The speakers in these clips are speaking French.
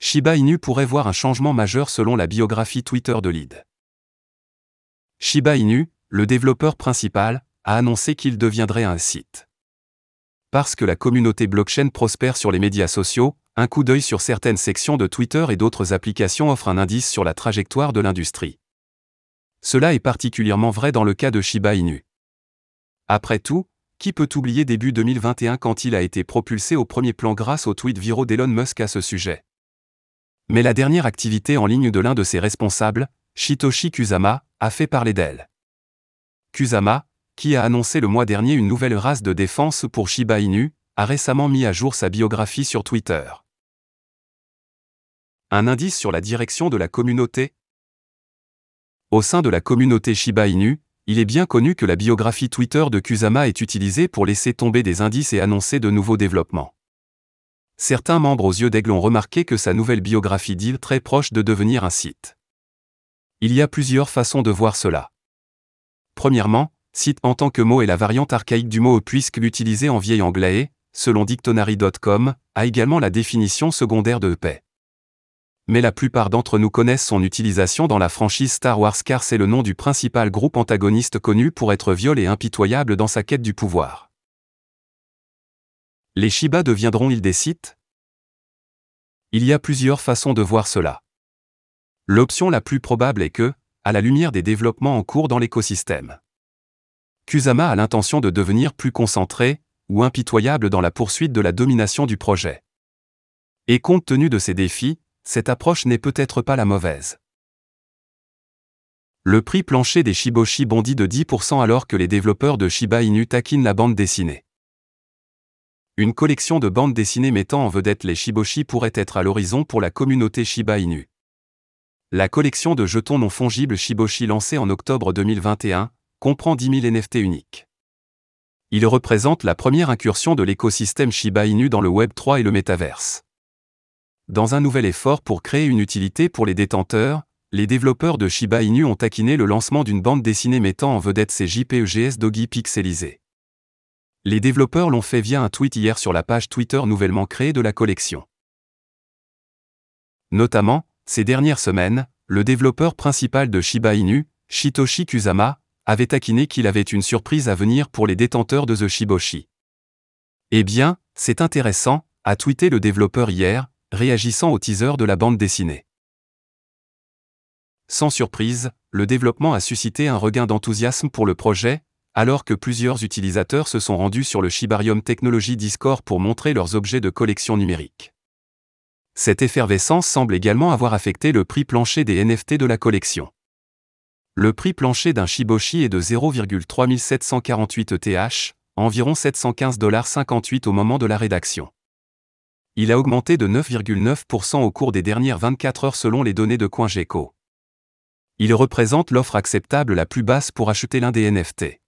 Shiba Inu pourrait voir un changement majeur selon la biographie Twitter de Lead. Shiba Inu, le développeur principal, a annoncé qu'il deviendrait un site. Parce que la communauté blockchain prospère sur les médias sociaux, un coup d'œil sur certaines sections de Twitter et d'autres applications offre un indice sur la trajectoire de l'industrie. Cela est particulièrement vrai dans le cas de Shiba Inu. Après tout, qui peut oublier début 2021 quand il a été propulsé au premier plan grâce aux tweets viraux d'Elon Musk à ce sujet. Mais la dernière activité en ligne de l'un de ses responsables, Satoshi Kusama, a fait parler d'elle. Kusama, qui a annoncé le mois dernier une nouvelle race de défense pour Shiba Inu, a récemment mis à jour sa biographie sur Twitter. Un indice sur la direction de la communauté. Au sein de la communauté Shiba Inu, il est bien connu que la biographie Twitter de Kusama est utilisée pour laisser tomber des indices et annoncer de nouveaux développements. Certains membres aux yeux d'aigle ont remarqué que sa nouvelle biographie dit très proche de devenir un site. Il y a plusieurs façons de voir cela. Premièrement, site en tant que mot est la variante archaïque du mot puisque l'utilisé en vieil anglais, selon Dictionary.com, a également la définition secondaire de EP. Mais la plupart d'entre nous connaissent son utilisation dans la franchise Star Wars car c'est le nom du principal groupe antagoniste connu pour être violent et impitoyable dans sa quête du pouvoir. Les Shiba deviendront-ils des sites? Il y a plusieurs façons de voir cela. L'option la plus probable est que, à la lumière des développements en cours dans l'écosystème, Kusama a l'intention de devenir plus concentré, ou impitoyable dans la poursuite de la domination du projet. Et compte tenu de ces défis, cette approche n'est peut-être pas la mauvaise. Le prix plancher des Shiboshi bondit de 10% alors que les développeurs de Shiba Inu taquinent la bande dessinée. Une collection de bandes dessinées mettant en vedette les Shiboshi pourrait être à l'horizon pour la communauté Shiba Inu. La collection de jetons non fongibles Shiboshi lancée en octobre 2021 comprend 10 000 NFT uniques. Il représente la première incursion de l'écosystème Shiba Inu dans le Web3 et le métaverse. Dans un nouvel effort pour créer une utilité pour les détenteurs, les développeurs de Shiba Inu ont taquiné le lancement d'une bande dessinée mettant en vedette ces JPEGs Doggy pixelisés. Les développeurs l'ont fait via un tweet hier sur la page Twitter nouvellement créée de la collection. Notamment, ces dernières semaines, le développeur principal de Shiba Inu, Satoshi Kusama, avait taquiné qu'il avait une surprise à venir pour les détenteurs de The Shiboshi. Eh bien, c'est intéressant, a tweeté le développeur hier, réagissant au teaser de la bande dessinée. Sans surprise, le développement a suscité un regain d'enthousiasme pour le projet, alors que plusieurs utilisateurs se sont rendus sur le Shibarium Technology Discord pour montrer leurs objets de collection numérique. Cette effervescence semble également avoir affecté le prix plancher des NFT de la collection. Le prix plancher d'un Shiboshi est de 0,3748 ETH, environ 715,58 $ au moment de la rédaction. Il a augmenté de 9,9% au cours des dernières 24 heures selon les données de CoinGecko. Il représente l'offre acceptable la plus basse pour acheter l'un des NFT.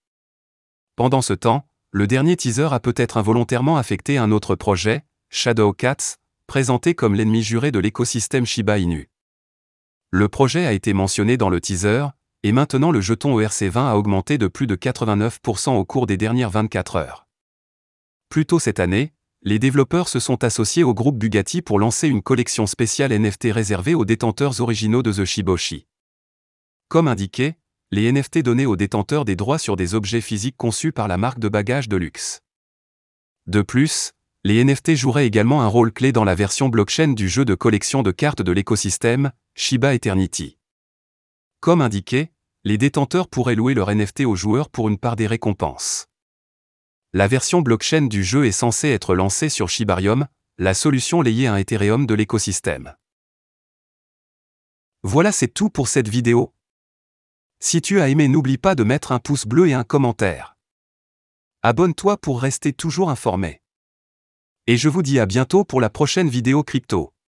Pendant ce temps, le dernier teaser a peut-être involontairement affecté un autre projet, Shadow Cats, présenté comme l'ennemi juré de l'écosystème Shiba Inu. Le projet a été mentionné dans le teaser, et maintenant le jeton ERC20 a augmenté de plus de 89% au cours des dernières 24 heures. Plus tôt cette année, les développeurs se sont associés au groupe Bugatti pour lancer une collection spéciale NFT réservée aux détenteurs originaux de The Shiboshi. Comme indiqué, les NFT donnaient aux détenteurs des droits sur des objets physiques conçus par la marque de bagages de luxe. De plus, les NFT joueraient également un rôle clé dans la version blockchain du jeu de collection de cartes de l'écosystème, Shiba Eternity. Comme indiqué, les détenteurs pourraient louer leur NFT aux joueurs pour une part des récompenses. La version blockchain du jeu est censée être lancée sur Shibarium, la solution liée à Ethereum de l'écosystème. Voilà, c'est tout pour cette vidéo. Si tu as aimé, n'oublie pas de mettre un pouce bleu et un commentaire. Abonne-toi pour rester toujours informé. Et je vous dis à bientôt pour la prochaine vidéo crypto.